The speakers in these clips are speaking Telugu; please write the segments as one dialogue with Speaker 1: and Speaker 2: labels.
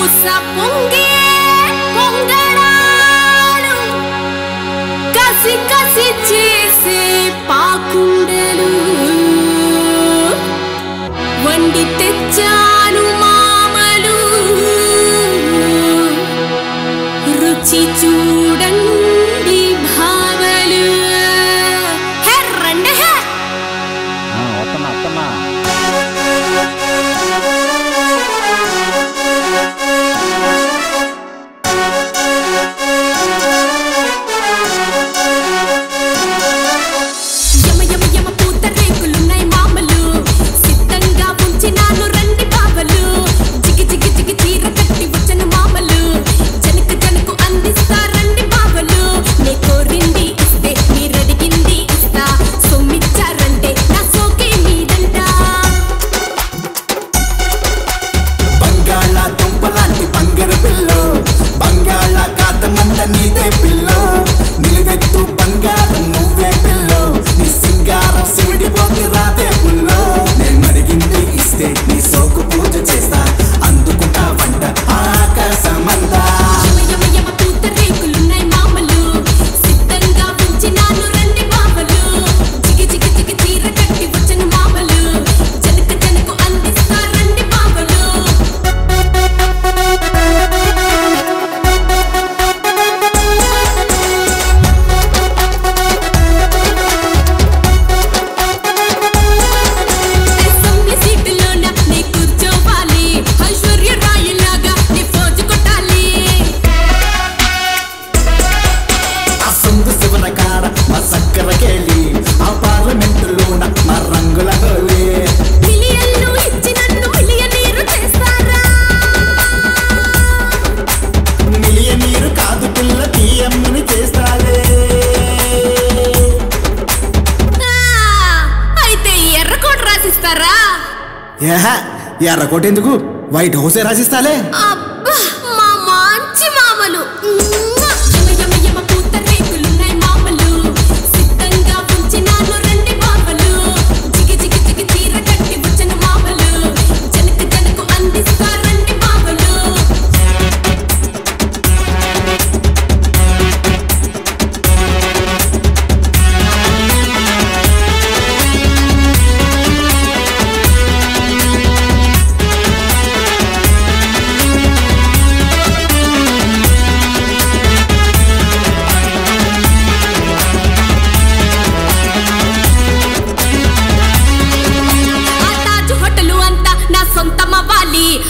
Speaker 1: పొంగే పొంగడాలు కసి కసి చేసే పాకుండలు వండి తెచ్చాను మామలు రుచి చూడండి భావలు హెర్రండి హె
Speaker 2: వస్తున్నా వస్తున్నా
Speaker 3: ఎర్రకోటెందుకు వైట్ హౌసే రాసిస్తాలే
Speaker 1: మా మంచి మామలు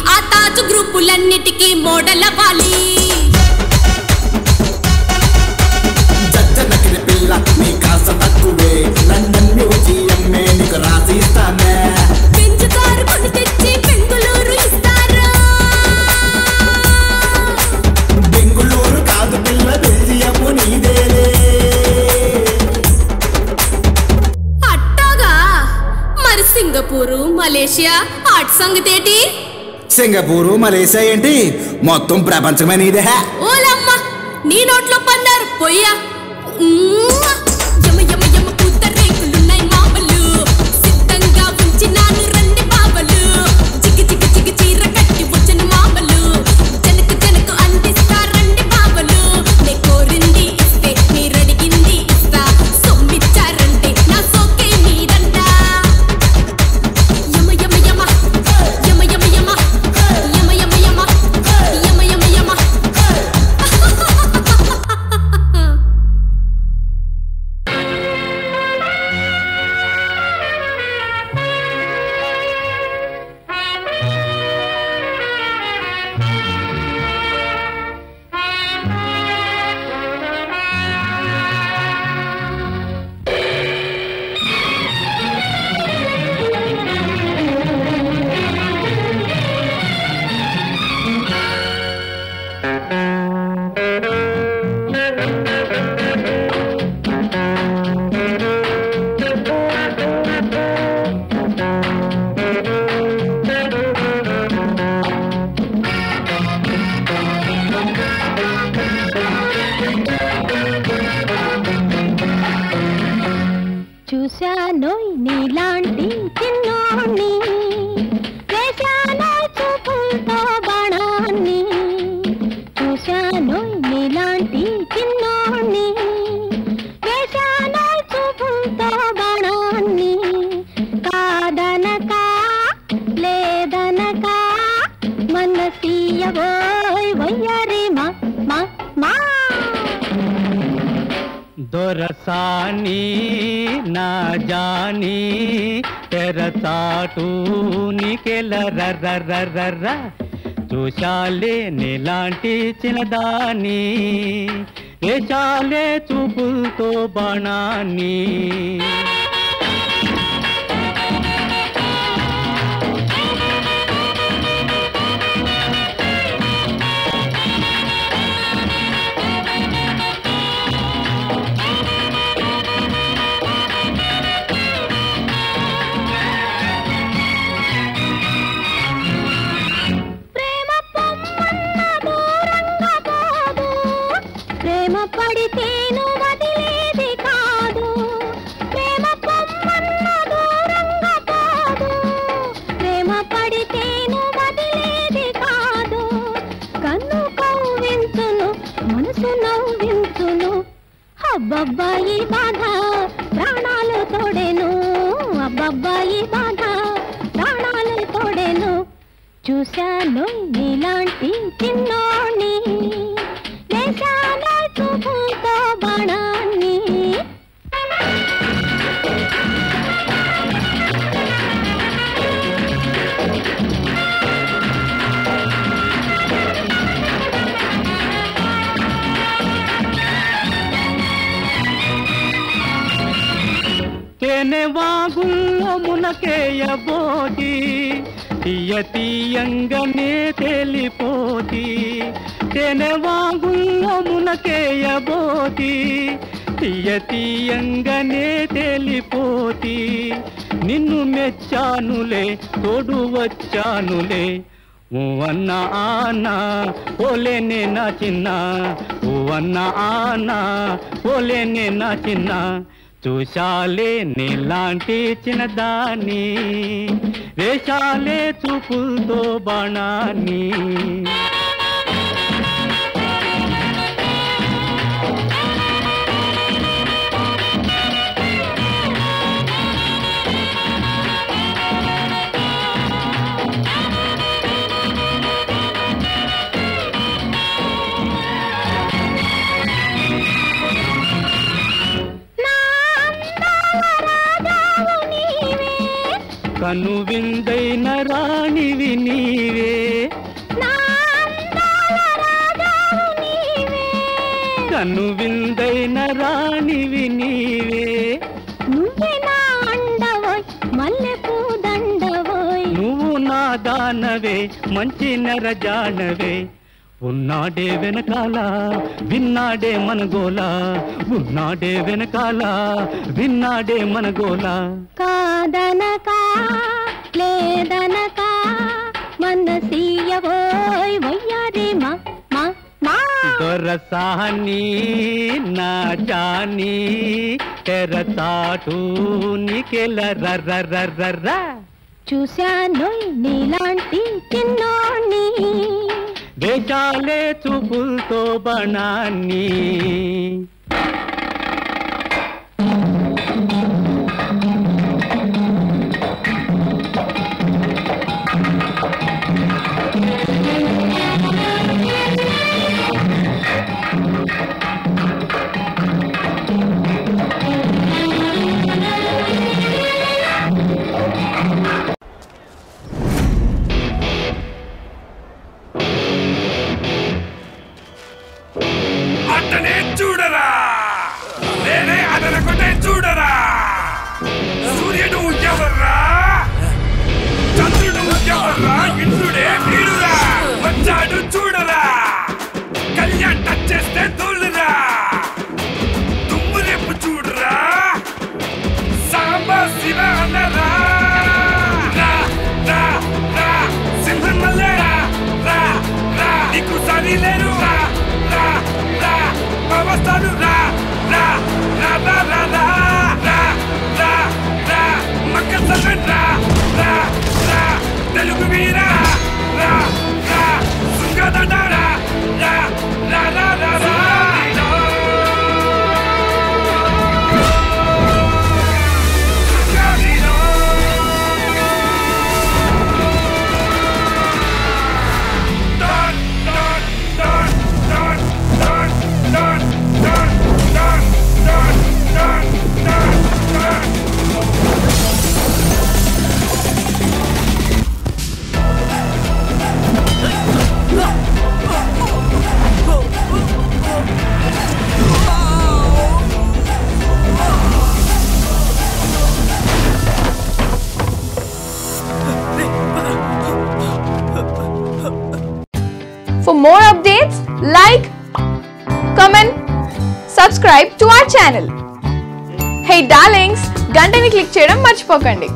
Speaker 1: ఆ తాజు గ్రూపులన్నిటికీ మోడల్ అవ్వాలి
Speaker 3: జజ్జనకిరి పిల్ల నీ కాస్త తక్కువే లండన్ మ్యూజియం నీకు రాసిస్తానే
Speaker 1: పెంచుతారు కొని తెచ్చి బెంగుళూరు ఇస్తారా
Speaker 3: బెంగుళూరు కాదు పిల్ల బెల్జియము నీదేలే
Speaker 1: అట్టాగా మరి సింగపూరు మలేషియా ఆటి సంగతేటి
Speaker 3: సింగపూరు మలేషియా ఏంటి మొత్తం ప్రపంచమే నీదే
Speaker 1: ఓలమ్మ నీ నోట్లో పన్నారు పొయ్యా యమ యమ యమ పూత రేకులున్నాయి మామలు సిద్ధంగా ఉంచినాను రండి బావలు జిగి జిగి జిగి చీర కట్టి వచ్చిన మామలు జనకు జనకు అందిస్తా రండి బావలు నే కోరింది ఇస్తే మీరడిగింది ఇస్తా సొమ్మిచ్చారంటే నా సోకే మీదంట యమ యమ యమ యమ యమ యమ యమ యమ యమ యమ యమ యమ
Speaker 4: చూశానోయ్ నీలాంటి చిన్నోణ్ణి వేశానోయ్ చూపులతో బాణాన్ని
Speaker 2: सानी ना जानी तेरा चाटू निकेल रर्रर्रर्र చూశాలే నీలాంటి చిన్నదాన్ని వేశాలే చూపులతో బాణాన్ని
Speaker 4: పడితేను వదిలేది కాదు ప్రేమ పొమ్మన్న దూరంగా పోదు ప్రేమ పడితేను వదిలేది కాదు కన్ను కవ్వించును మనసు నవ్వించును అబ్బబ్బాయి బాధ ప్రాణాలు తోడెను అబ్బబ్బాయి బాధ ప్రాణాలు తోడెను చూశాను నీలాంటి చిన్నోణ్ణి వేశాను చూపుతో బాణాన్ని
Speaker 2: తేనె వాగుల్లో మునకేయబోటి తీయ తీయంగానే తేలిపోతి తేనె వాగుల్లో మునకేయబోతి తీయ తీయంగానే తేలిపోతి నిన్ను మెచ్చానులే తోడు వచ్చానులే ఓవన్న ఆనా ఓలేనే నా చిన్న ఓవన్న ఆనా ఓలేనే నా చిన్న చూశాలే నీలాంటి చిన్నదాన్ని వేశాలే చూపులతో బాణాన్ని కను విందైన రాణివి నీవే కను విందైన రాణివి నీవే
Speaker 4: నువ్వే నా అండవోయ్ మల్లె పూదండవోయ్
Speaker 2: నువ్వు నా దానవే మంచి నరజానవే ఉన్నాడే వెనకాల విన్నాడే మనగోల ఉన్నాడే వెనకాల విన్నాడే మనగోల
Speaker 4: కాదనకా లేదనకా మనసీయవోయ్ వయ్యారి మా మా మా
Speaker 2: దొరసాని నా జాని తెర చాటు నికెల రర్రర్రర్ర
Speaker 4: చూశానోయ్ నీలాంటి చిన్నోణ్ణి
Speaker 2: వేశాలే చూపులతో బాణాన్ని
Speaker 5: చూడరా నేనే అదనకొట్టే చూడరా సూర్యుడు ఎవర్రా చంద్రుడు ఎవర్రా ఇంద్రుడే వీడురా వచ్చాడు చూడరా కళ్యాణ్ టచ్ చేస్తే తోలురా తుమ్ము రేపు చూడరా సాంబా శివ అన్నరా రా రా రా సింహం మల్లె రా రా రా నీకు సరి లేరు రా రా రా వస్తాను రా రా రా రా రా రా
Speaker 6: more updates, like, comment, subscribe to our channel. Hey darlings, గంటని click చేయడం మర్చిపోకండి.